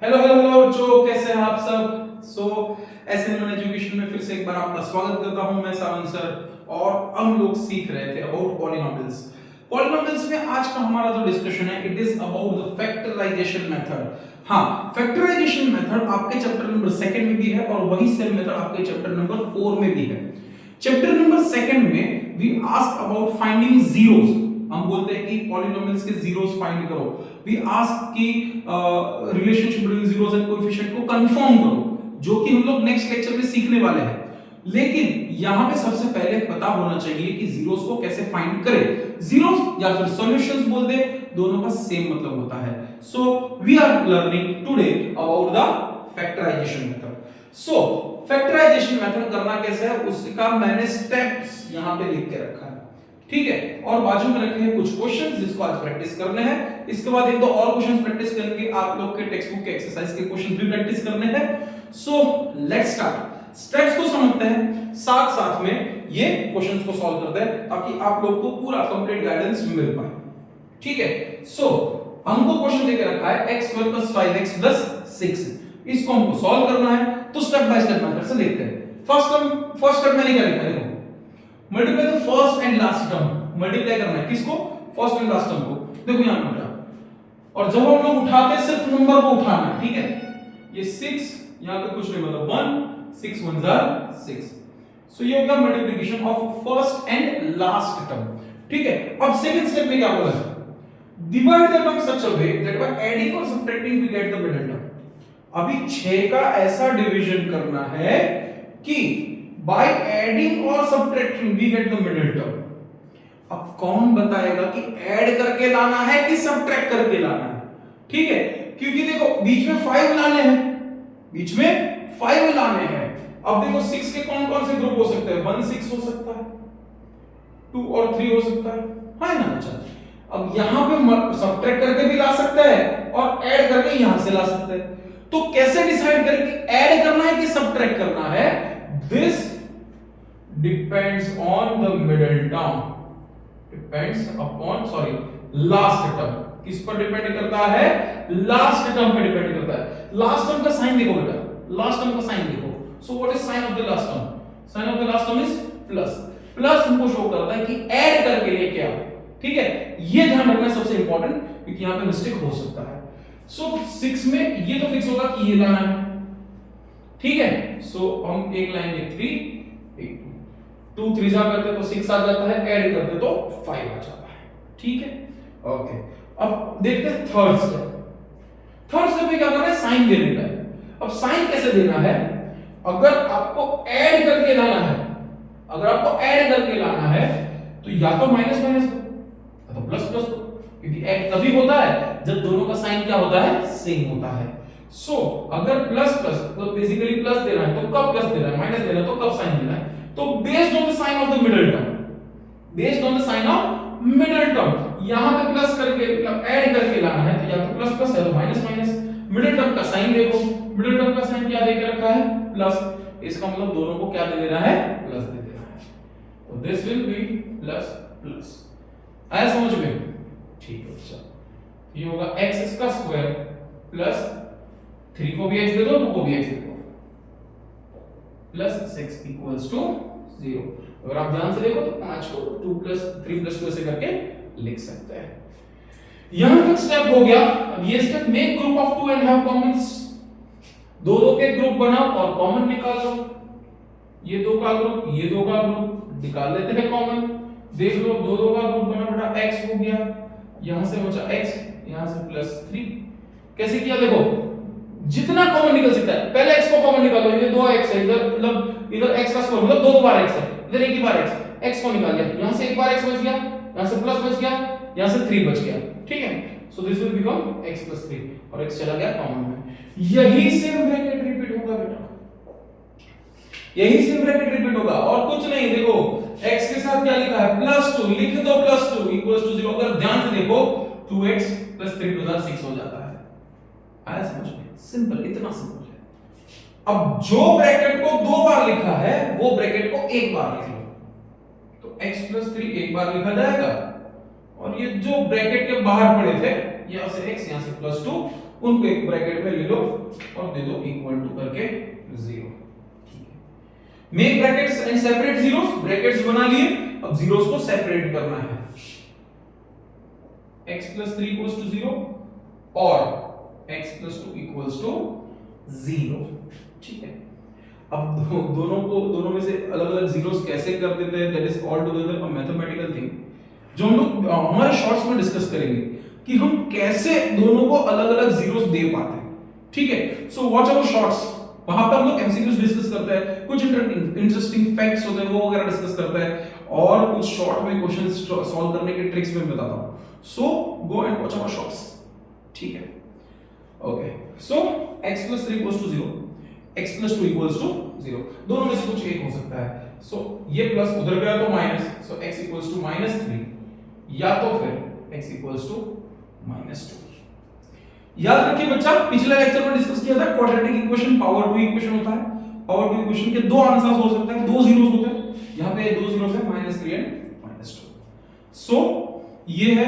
Hello hello hello बच्चों, कैसे हैं आप सब। एसएन एजुकेशन में फिर से एक बार आपका स्वागत करता हूं मैं सावन सर। और हम लोग सीख रहे थे अबाउट पॉलिनोमियल्स। पॉलिनोमियल्स में आज का हमारा जो डिस्कशन है it is about the factorisation method. हाँ, फैक्टराइजेशन मेथड आपके चैप्टर नंबर 2 में भी है और वही सेम मेथड आपके चैप्टर नंबर 4 में भी है। चैप्टर नंबर 2 में we ask about finding zeros. हम बोलते हैं कि पॉलिनोमियल्स के जीरोस फाइंड करो। वी आस्क की relationship between zeros and coefficient को कंफर्म करो, जो कि हम लोग नेक्स्ट लेक्चर में सीखने वाले हैं। लेकिन यहां पे सबसे पहले पता होना चाहिए कि जीरोस को कैसे फाइंड करें। जीरोस या फिर सॉल्यूशंस बोल दे, दोनों का सेम मतलब होता है। So we are learning today about the factorisation method. So factorisation method करना कैसे है उसका मैंने स्टेप्स यहां पे लिख के रखा है, ठीक है। और बाजू में रखे हैं कुछ क्वेश्चंस जिसको आज प्रैक्टिस करने हैं। इसके बाद एक दो और क्वेश्चंस प्रैक्टिस करेंगे, आप लोग के टेक्स्ट बुक के एक्सरसाइज के क्वेश्चंस भी प्रैक्टिस करने हैं। So let's start. स्टेप्स को समझते हैं, साथ साथ में ये क्वेश्चंस को सॉल्व करते हैं ताकि आप लोग को पूरा कंप्लीट गाइडेंस मिल पाए, ठीक है। सो हमको क्वेश्चन देके रखा है x² + 5x + 6। इसको हमको सॉल्व करना है, तो स्टेप बाय स्टेप मेथड से देखते हैं। फर्स्ट स्टेप मैंने क्या लिखा है, देखो, multiply the first and last term. Multiply करना है किसको, फर्स्ट एंड लास्ट टर्म को। देखो यहां पर उठा, और जब हम लोग उठाते हैं सिर्फ नंबर को उठाना है, ठीक है। ये 6 यहां पे कुछ नहीं, मतलब 1 6 1 6। सो ये होगा multiplication of first and last term, ठीक है। अब सेकंड स्टेप में क्या बोला है, divide the term such a way that by adding और subtracting we get the middle term. अभी 6 का ऐसा डिवीजन करना है कि बाय एडिंग और subtracting we get the middle term. अब कौन बताएगा कि ऐड करके लाना है कि सब्ट्रैक्ट करके लाना है, ठीक है। क्योंकि देखो बीच में 5 लाने हैं, बीच में 5 लाने हैं। अब देखो 6 के कौन कौन से ग्रुप हो सकते हैं, 1 6 हो सकता है, 2 और 3 हो सकता है ना बच्चा। अब यहां पे सब्ट्रैक्ट करके भी ला सकते हैं और ऐड करके यहां से ला सकते हैं। तो कैसे डिसाइड करें कि ऐड करना है कि सब्ट्रैक्ट करना है, this depends on the middle term, depends upon last term. किस पर डिपेंड करता है, लास्ट टर्म पे डिपेंड करता है। लास्ट टर्म का साइन देखो बेटा, लास्ट टर्म का साइन देखो। So what is sign of the last term, sign of the last term is plus. Plus हमको शो करता है कि ऐड करके लेके आओ, ठीक है। ये ध्यान रखना सबसे इंपॉर्टेंट, क्योंकि यहां पे मिस्टेक हो सकता है। सो 6 में ये तो फिक्स होगा कि ये लाना है, ठीक है। सो हम एक लाइन में 3 एक 2 3 जा करते तो 6 आ जाता है, ऐड करते तो 5 आ जाता है, ठीक है। ओके, अब देखते हैं थर्ड स्टेप। थर्ड स्टेप में क्या करना है, साइन देने का है। अब साइन कैसे देना है, अगर आपको ऐड करके लाना है, अगर आपको ऐड करके लाना है तो या तो माइनस माइनस दो या तो प्लस प्लस दो, क्योंकि ऐड तभी होता है जब दोनों का साइन क्या होता है, सेम होता है। सो अगर प्लस प्लस तो बेसिकली प्लस देना है तो कब प्लस देना है, माइनस देना है तो कब साइन देना है। तो based on the sign of the middle term, based on the sign of middle term, यहां पे प्लस करके मतलब ऐड करके लाना है तो या तो प्लस प्लस या तो माइनस माइनस। मिडिल टर्म का साइन देखो, मिडिल टर्म का साइन क्या देके रखा है, प्लस। इसका मतलब दोनों को क्या दे देना है, प्लस दे देना है। तो this will be plus plus. आया समझ में, ठीक है। अच्छा, ये होगा x इसका स्क्वायर प्लस 3 को भी x दे दो, 2 को भी x दे दो, प्लस 6 इक्वल्स टू 0। अगर आप ध्यान से देखो तो 5 को 2 प्लस 3 प्लस 2 ऐसे करके लिख सकते हैं। यहां तक स्टेप हो गया। अब ये step, make group of 2 and have Commons. दो दो के ग्रुप बनाओ और कॉमन निकालो। ये 2 का ग्रुप, ये 2 का ग्रुप निकाल लेते हैं कॉमन। देख लो 2 2 का ग्रुप बना बेटा, x हो गया, यहां से बचा x, यहां से प्लस 3। कैसे किया देखो, जितना कॉमन निकल सकता है पहले x को कॉमन निकालो। ये 2x है, इधर मतलब इधर x का स्क्वायर मतलब 2 बार x है, इधर एक ही बार x को निकाल दिया। यहां से एक बार x बच गया, यहां से प्लस बच गया, यहां से 3 बच गया, ठीक है। So this will become x + 3 और x चला गया कॉमन में। यही सेम ब्रैकेट रिपीट होगा बेटा, यही सेम ब्रैकेट रिपीट होगा और कुछ नहीं। देखो x के साथ क्या लिखा है, +2 लिख दो, +2 = 0। अगर ध्यान से देखो 2x + 3 = 6 हो जाता है। आया समझ में, सिंपल, इतना सिंपल है। अब जो ब्रैकेट को 2 बार लिखा है वो ब्रैकेट को एक बार लिख लो, तो x + 3 एक बार लिखा जाएगा और ये जो ब्रैकेट के बाहर पड़े थे यहाँ से x यहाँ से +2, उनको एक ब्रैकेट में ले लो और दे दो इक्वल टू करके 0। ठीक है, make brackets and separate zeros, brackets बना लिए, अब जीरोस को सेपरेट करना है। x + 3 = 0 और x + 2 = 0। ठीक है, अब दोनों में से अलग-अलग जीरोस कैसे कर देते हैं, that is all together a mathematical thing जो हम लोग हमारे शॉर्ट्स में डिस्कस करेंगे कि हम कैसे दोनों को अलग-अलग जीरोस दे पाते हैं। ठीक है, सो वॉच आवर शॉर्ट्स, वहां पर हम लोग एमसीक्यूज डिस्कस करते हैं, कुछ इंटरेस्टिंग फैक्ट्स होते हैं वो वगैरह डिस्कस करते हैं और कुछ शॉर्ट में क्वेश्चंस सॉल्व करने के ट्रिक्स में बताता हूं। So go and watch our shorts. ठीक है, ओके, सो x + 3 = 0, x + 2 = 0, दोनों में से कुछ एक हो सकता है। सो ये प्लस उधर गया तो माइनस, सो x = -3 या तो फिर x = -2। याद रखिए बच्चा, पिछले लेक्चर में डिस्कस किया था क्वाड्रेटिक इक्वेशन पावर 2 इक्वेशन होता है। पावर 2 इक्वेशन के दो आंसर्स हो सकते हैं, दो जीरोस होते हैं, यहां पे दो जीरोस है -3 एंड -2। सो ये है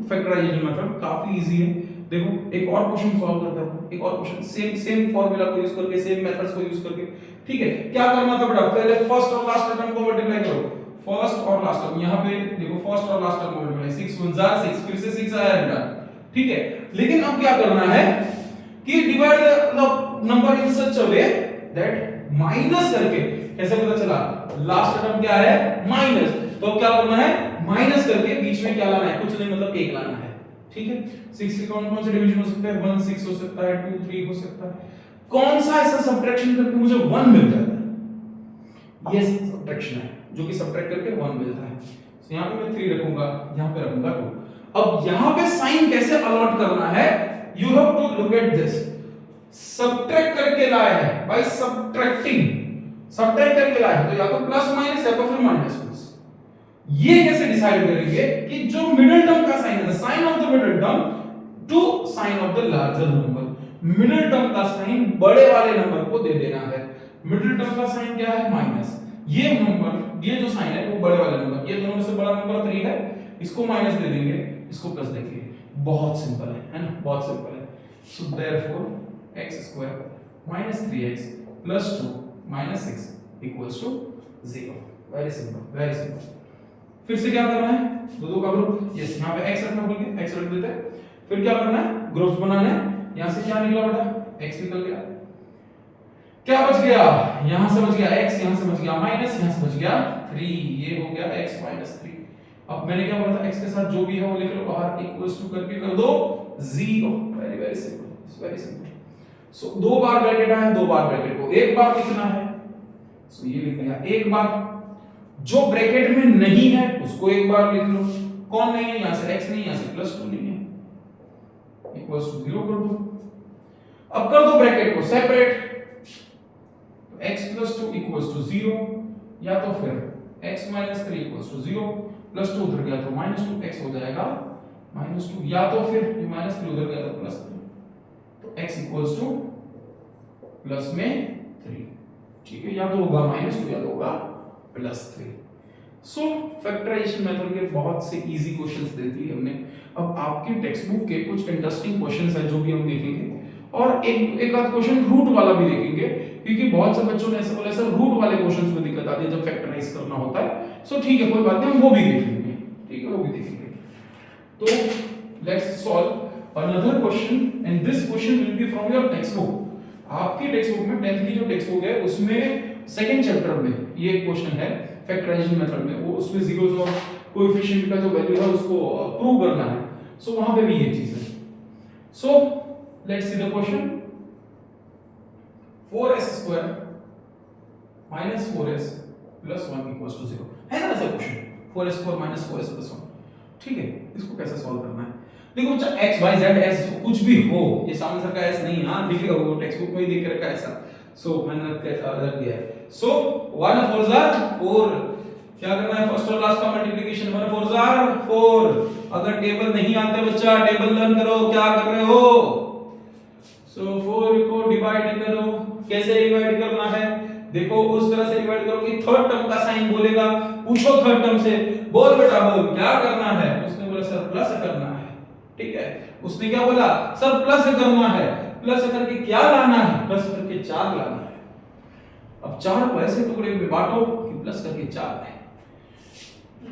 फैक्टराइजेशन मेथड, काफी इजी है। देखो एक और क्वेश्चन सॉल्व करते हैं, एक और क्वेश्चन सेम फार्मूला को यूज करके, सेम मेथड्स को यूज करके। ठीक है, क्या करना था बेटा, पहले फर्स्ट और लास्ट टर्म को मल्टीप्लाई करो, फर्स्ट और लास्ट टर्म, यहां पे देखो फर्स्ट और लास्ट टर्म को मल्टीप्लाई, 6 × 1 = 6, फिर से 6 आया बेटा। ठीक है, लेकिन अब क्या करना है कि divide the number in such a way that minus करके, कैसे पता चला लास्ट टर्म क्या है माइनस, तो क्या करना है माइनस करके बीच में क्या लाना है, कुछ नहीं मतलब 1 लाना है। ठीक है, 6 के कौन से डिवीजन हो सकता है, 1 6 हो सकता है, 2 3 हो सकता है, कौन सा ऐसा सब्ट्रैक्शन करके मुझे 1 मिल जाता है, ये सब्ट्रैक्शन है जो कि सब्ट्रैक्ट करके 1 मिलता है। तो यहां पे मैं 3 रखूंगा, यहां पे रखूंगा 2। अब यहां पे साइन कैसे अलॉट करना है, you have to look at this, subtract करके लाए हैं बाय सब्ट्रैक्टिंग, सब्ट्रैक्ट करके लाए हैं तो या तो प्लस माइनस या तो फिर माइनस प्लस। ये कैसे डिसाइड करेंगे कि जो मिडिल टर्म का साइन है, sign of the middle term to sign of the larger number, middle term का साइन बड़े वाले नंबर को दे देना है। मिडिल टर्म का साइन क्या है माइनस, ये नंबर, ये जो साइन है वो बड़े वाले नंबर, ये दोनों में से बड़ा नंबर 3 है, इसको माइनस दे देंगे, इसको प्लस देंगे। बहुत सिंपल है ना, बहुत सिंपल है। So therefore x² - 3x + 2 - 6 = 0। Very simple, very simple. फिर से क्या करना है, दो का ग्रुप, यस यहां पे x रखना भूल गए, x रख देते हैं। फिर क्या करना है, ग्रुप्स बनाने हैं। यहां से क्या निकला बेटा, x निकल गया, क्या बच गया, यहां से बच गया x, यहां से बच गया माइनस, यहां से बच गया 3, ये हो गया x - 3। अब मैंने क्या बोला था, x के साथ जो भी है वो लिख लो बाहर, इक्वल्स टू करके कर दो 0। Very very simple, it's very simple. So दो बार ब्रैकेट है, दो बार ब्रैकेट को एक बार लिखना है, सो ये लिख लिया एक बार, जो ब्रैकेट में नहीं है उसको एक बार लिख लो, कौन नहीं है, यहां से x नहीं, यहां से +2 नहीं है, इक्वल्स टू 0 कर दो। अब कर दो ब्रैकेट को सेपरेट, तो x + 2 = 0 या तो फिर x - 3 = 0, +2 उधर गया तो -2x हो जाएगा -2, या तो फिर ये -3 उधर गया तो +3, तो x = प्लस में 3। ठीक है, या तो होगा -2 या तो होगा +3। सो फैक्टराइजेशन मेथड के बहुत से इजी क्वेश्चंस दे दिए हमने। अब आपकी टेक्स्ट बुक के कुछ इंटरेस्टिंग क्वेश्चंस हैं जो भी हम देखेंगे, और एक आध क्वेश्चन रूट वाला भी देखेंगे, क्योंकि बहुत से बच्चों ने ऐसे बोला सर रूट वाले क्वेश्चंस में दिक्कत आती है जब फैक्टराइज करना होता है। सो ठीक है, कोई बात नहीं, हम वो भी देखेंगे। ठीक है, वो भी देखेंगे। तो let's solve another question and this question will be from your text book. आपकी टेक्स्ट बुक में 10th की जो टेक्स्ट बुक है उसमें सेकंड चैप्टर में ये क्वेश्चन है फैक्टराइजेशन मेथड में, वो उसमें जीरोस और कोएफिशिएंट का जो वैल्यू है उसको प्रूव करना है। सो वहां पे भी ये चीज है। So let's see the question. 4s² - 4s + 1 = 0 है ना ऐसा क्वेश्चन, 4s² - 4s + 1। ठीक है, इसको कैसे सॉल्व करना है, देखो बच्चा x y z s कुछ भी हो, ये सामने सर का s नहीं, हां लिखेगा वो टेक्स्ट बुक में ही देख के रखा है ऐसा। सो मैंने रख दिया है। सो 1 4 4, क्या करना है, फर्स्ट और लास्ट का मल्टीप्लिकेशन, 1 4 4। अगर टेबल नहीं आते बच्चा, टेबल लर्न करो, क्या कर रहे हो। सो 4 को डिवाइड करो, कैसे डिवाइड करना है, देखो उस तरह से डिवाइड करो कि थर्ड टर्म का साइन बोलेगा, पूछो थर्ड टर्म से, बोल बेटा बोल क्या करना है, उसने बोला सर प्लस करना है। ठीक है, उसने क्या बोला सर प्लस करना है, प्लस करके क्या लाना है, प्लस करके 4 लाना है। अब 4 को ऐसे टुकड़े में बांटो कि प्लस करके 4 है।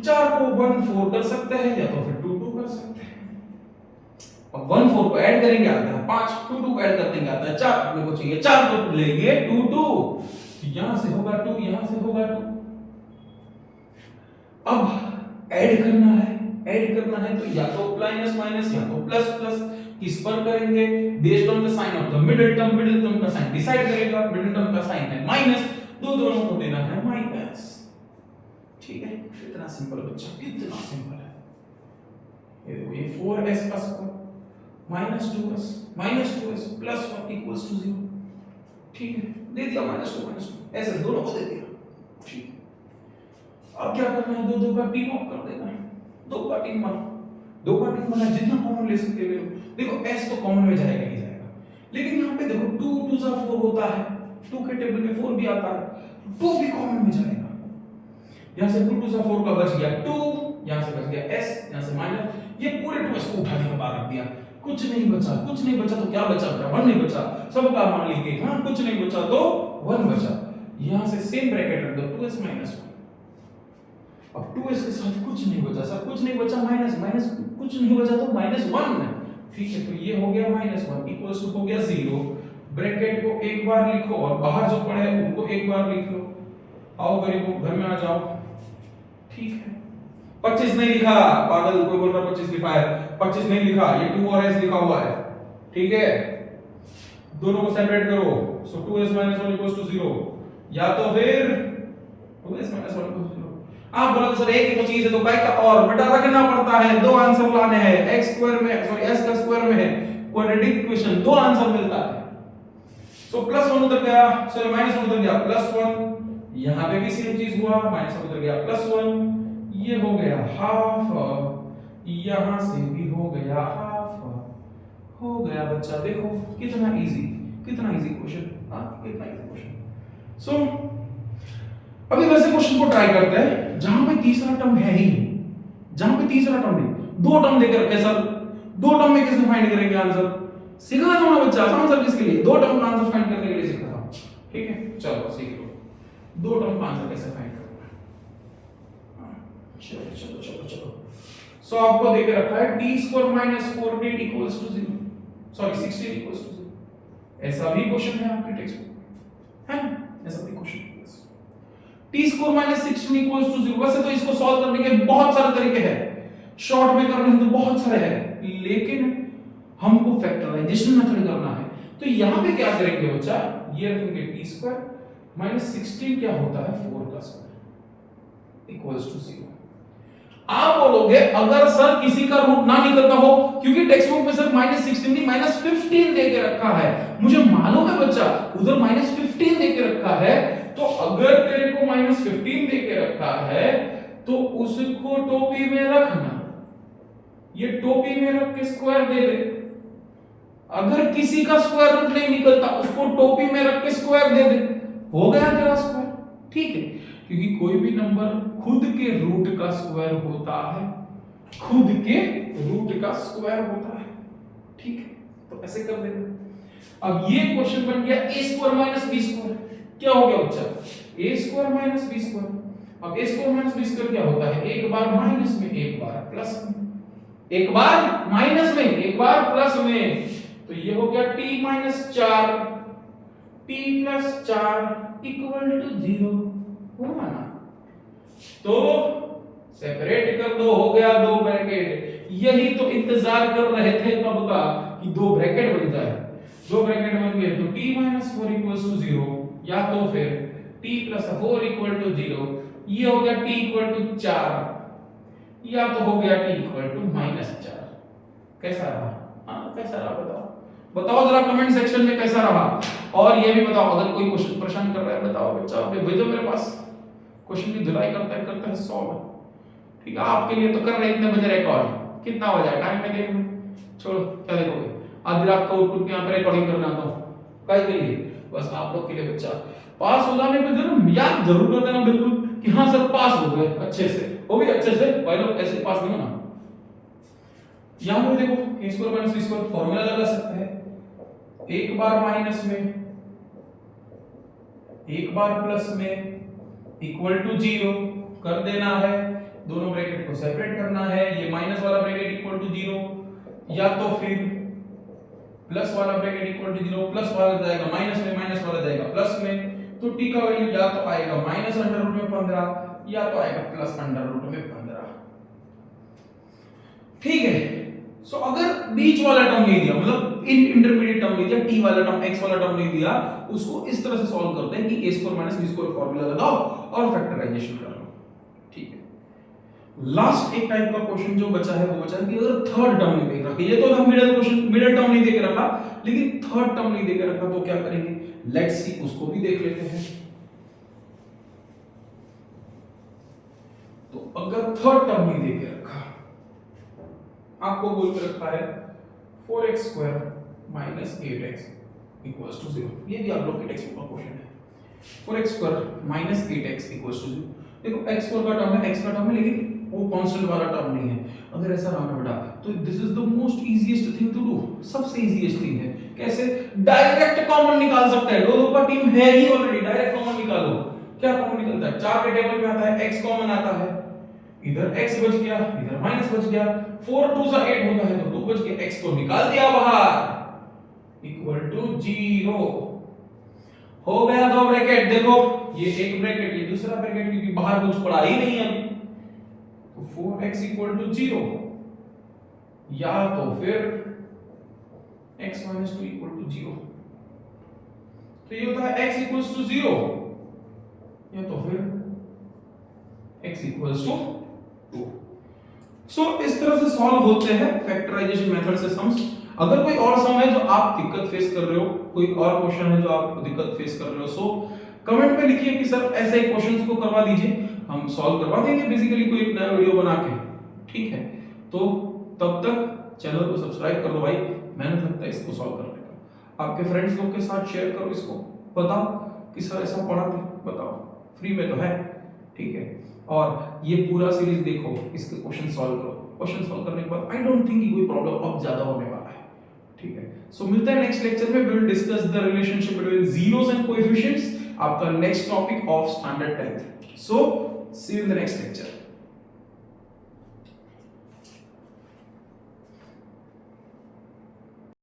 4 को 1 4 कर सकते हैं या तो फिर 2 2 कर सकते हैं। अब 1 4 को ऐड करेंगे आता है 5, 2 2 को ऐड कर देंगे आता है 4, अपने को चाहिए 4 तो लेंगे 2 2, यहां से होगा 2, यहां से होगा 2। अब ऐड करना है तो या तो माइनस माइनस या तो प्लस प्लस, किस पर करेंगे based on the sign of the middle term का साइन डिसाइड करेगा। मिडिल टर्म का साइन है माइनस, दोनों को देना है माइनस। ठीक है, कितना सिंपल बच्चा, कितना सिंपल है। ये 4s का square minus 2s plus 1 equals to 0। ठीक है, दे दिया -2 ऐसे दोनों को दे दिया। ठीक है, अब क्या करना है, दो का टीम अप कर देना है। दो का टीम बना जितना कॉमन ले सकते हो। देखो s तो कॉमन में जाएगा ही जाएगा, लेकिन यहाँ पे देखो 2 2 सा 4 होता है, 2 के टेबल में 4 भी आता है, 2 भी कॉमन में जाएगा। यहाँ से 2 2 सा 4 का बच गया 2, यहाँ से बच गया s, यहाँ से माइनस, ये पूरे 2s को उठा के बाहर रख दिया। कुछ नहीं बचा तो क्या बचा बेटा, 1 नहीं बचा, सबका मान लीजिए। हाँ, कुछ नहीं बचा तो 1 बचा। यहाँ से सेम ब्रैकेट रख दो 2s -1। अब 2s के साथ कुछ नहीं बचा सर, कुछ नहीं बचा माइनस कुछ नहीं बचा तो -1। ठीक है, तो ये हो गया -1 इक्वल्स टू हो गया 0। ब्रैकेट को एक बार लिखो और बाहर जो पड़े हैं उनको एक बार लिख लो। आओ गरीबों घर में आ जाओ। ठीक है, 25 नहीं लिखा, पागल कोई बोल रहा 25 लिखा है, 25 नहीं लिखा, ये 2 और s लिखा हुआ है। ठीक है, दोनों को सेपरेट करो। सो 2s -1 इक्वल्स टू 0, या तो फिर 2s -1 इक्वल्स टू 0। आप बोलो सर एक ही चीज है तो क्या और बेटा रखना पड़ता है, दो आंसर लाने हैं। x स्क्वायर में सॉरी s का स्क्वायर में है क्वाड्रेटिक इक्वेशन, दो आंसर मिलता है। सो +1 उधर गया, सॉरी -1 उधर गया +1, यहां पे भी सेम चीज हुआ, -1 उधर गया +1, ये हो गया हाफ, यहां से भी हो गया हाफ, हो गया बच्चा। देखो कितना इजी क्वेश्चन, हां कितना इजी क्वेश्चन। सो अभी वैसे क्वेश्चन को ट्राई करते हैं जहां पे तीसरा टर्म है ही, जहां पे तीसरा टर्म नहीं, दो टर्म देकर रखे सर, दो टर्म में कैसे फाइंड करेंगे आंसर, सिखा दो ना बच्चा, आसान सर किसके लिए, दो टर्म का आंसर फाइंड करने के लिए सिखा रहा हूं। ठीक है, चलो सीख लो दो टर्म का आंसर कैसे फाइंड करना है। चलो चलो चलो चलो, सो आपको देके रखा है t² - 4t equals to 0, sorry 16 equals to 0। ऐसा भी क्वेश्चन है आपके टेक्स्ट बुक है, ऐसा भी क्वेश्चन t² - 16 इक्वल्स टू 0। वैसे तो इसको सॉल्व करने के बहुत सारे तरीके हैं, शॉर्ट में करने हैं तो बहुत सारे हैं, लेकिन हमको फैक्टराइजेशन मेथड करना है। तो यहां पे क्या करेंगे बच्चा, ये रखेंगे t² - 16 क्या होता है 4 का स्क्वायर इक्वल्स टू 0। आप बोलोगे अगर सर किसी का रूट ना निकलता हो, क्योंकि टेक्स्ट बुक में सर -16 नहीं -15 दे के रखा है, मुझे मालूम है बच्चा उधर -15 दे के रखा है, तो अगर तेरे को -15 दे के रखा है तो उसको टोपी में रखना, ये टोपी में रख के स्क्वायर दे दे। अगर किसी का स्क्वायर रूट नहीं निकलता उसको टोपी में रख के स्क्वायर दे दे, हो गया तेरा स्क्वायर। ठीक है, क्योंकि कोई भी नंबर खुद के रूट का स्क्वायर होता है, खुद के रूट का स्क्वायर होता है। ठीक है, तो ऐसे कर देना। अब ये क्वेश्चन बन गया a² - b², क्या हो गया बच्चा a² - b²। अब a² - b² क्या होता है, एक बार माइनस में एक बार प्लस में, एक बार माइनस में एक बार प्लस में, तो ये हो गया t - 4 t + 4 इक्वल टू 0 हुआ ना। तो सेपरेट कर दो, हो गया दो ब्रैकेट। यही तो इंतजार कर रहे थे कब का कि दो ब्रैकेट बन जाए, दो ब्रैकेट बन गए तो t - 4 इक्वल्स टू 0, या तो फिर t + 4 इक्वल टू 0, ये हो गया t इक्वल टू 4, या तो हो गया t इक्वल टू -4। कैसा रहा, हाँ कैसा रहा बताओ जरा कमेंट सेक्शन में कैसा रहा। और ये भी बताओ अगर कोई क्वेश्चन परेशान कर रहा है, बताओ बच्चा भेजो मेरे पास, क्वेश्चन की धुलाई करता है 100। ठीक है, आपके लिए तो कर रहे हैं इतने बजे रिकॉर्ड, कितना हो जाए टाइम में देख लो, छोड़ो क्या देखोगे, आधी रात को उठ के यहाँ पे रिकॉर्डिंग करना तो काय के लिए, बस आप लोग के लिए बच्चा। पास हो जाने पे जरूर याद जरूर कर देना बिल्कुल कि हाँ सर पास हो गए अच्छे से, वो भी अच्छे से, भाई लोग ऐसे पास नहीं होना। यहाँ पे देखो A square minus B square formula लगा सकते हैं, एक बार माइनस में एक बार प्लस में इक्वल टू 0 कर देना है, दोनों ब्रैकेट को सेपरेट करना है, ये माइनस वाला ब्रैकेट इक्वल टू 0 या तो फिर प्लस वाला ब्रैकेट इक्वल टू 0, प्लस वाला जाएगा माइनस में, माइनस वाला जाएगा प्लस में, तो t का वैल्यू या तो आएगा माइनस अंडर रूट में 15 या तो आएगा प्लस अंडर रूट में 15। ठीक है, सो अगर बीच वाला टर्म नहीं दिया, मतलब इंटरमीडिएट टर्म नहीं दिया, t वाला टर्म x वाला टर्म नहीं दिया, उसको इस तरह से सॉल्व करते हैं कि a square minus b square formula लगाओ और फैक्टराइजेशन कर लो। ठीक है, लास्ट एक टाइप का क्वेश्चन जो बचा है वो बचा है कि अगर थर्ड टर्म नहीं देख रखा, ये तो हम मिडिल टर्म नहीं देख रखा, लेकिन थर्ड टर्म नहीं देख रखा तो क्या करेंगे, लेट्स सी उसको भी देख लेते हैं। तो अगर थर्ड टर्म नहीं देख रखा, आपको बोल के रखा है 4x square minus 8x equals to 0, ये भी आप लोग के टेक्स्ट बुक का क्वेश्चन है। 4x square minus 8x equals to 0, देखो x स्क्वायर का टर्म है, x का टर्म है, लेकिन वो कांस्टेंट वाला टर्म नहीं है। अगर ऐसा रहा ना बेटा, तो this is the most easiest thing to do, सबसे इजीएस्ट थिंग है। कैसे? डायरेक्ट कॉमन निकाल सकते हैं, दो का टीम है ही ऑलरेडी, डायरेक्ट कॉमन निकालो। क्या कॉमन निकलता है? 4 के टेबल में आता है x कॉमन आता है, इधर x बच गया, इधर माइनस बच गया, 4 2 सा 8 होता है तो 2 बच गया, x को निकाल दिया बाहर इक्वल टू 0 हो गया। दो ब्रैकेट देखो, ये एक ब्रैकेट ये दूसरा ब्रैकेट, क्योंकि बाहर कुछ पड़ा ही नहीं है अभी, तो 4x इक्वल टू 0 या तो फिर x माइनस 2 इक्वल टू 0, तो ये होता है x इक्वल्स टू 0 या तो फिर x इक्वल्स टू 2। सो इस तरह से सॉल्व होते हैं फैक्टराइजेशन मेथड से सम्स। अगर कोई और सम है जो आप दिक्कत फेस कर रहे हो, कोई और क्वेश्चन है जो आप दिक्कत फेस कर रहे हो, सो कमेंट में लिखिए कि सर ऐसे क्वेश्चंस को करवा दीजिए, हम सॉल्व करवा देंगे बेसिकली कोई एक नया वीडियो बना के। ठीक है, तो तब तक चैनल को सब्सक्राइब कर दो भाई, मेहनत लगता है इसको सॉल्व करने का। आपके फ्रेंड्स लोग के साथ शेयर करो इसको, बताओ कि सर ऐसा पढ़ाते, बताओ, फ्री में तो है। ठीक है, और ये पूरा सीरीज देखो, इसके क्वेश्चन सॉल्व करो, क्वेश्चन सॉल्व करने के बाद आई डोंट थिंक कि कोई प्रॉब्लम अब ज्यादा होने वाला है। ठीक है, सो मिलते हैं नेक्स्ट लेक्चर में, we will discuss the relationship between zeros and coefficients, आपका next topic of standard 10th। So see you in the next lecture.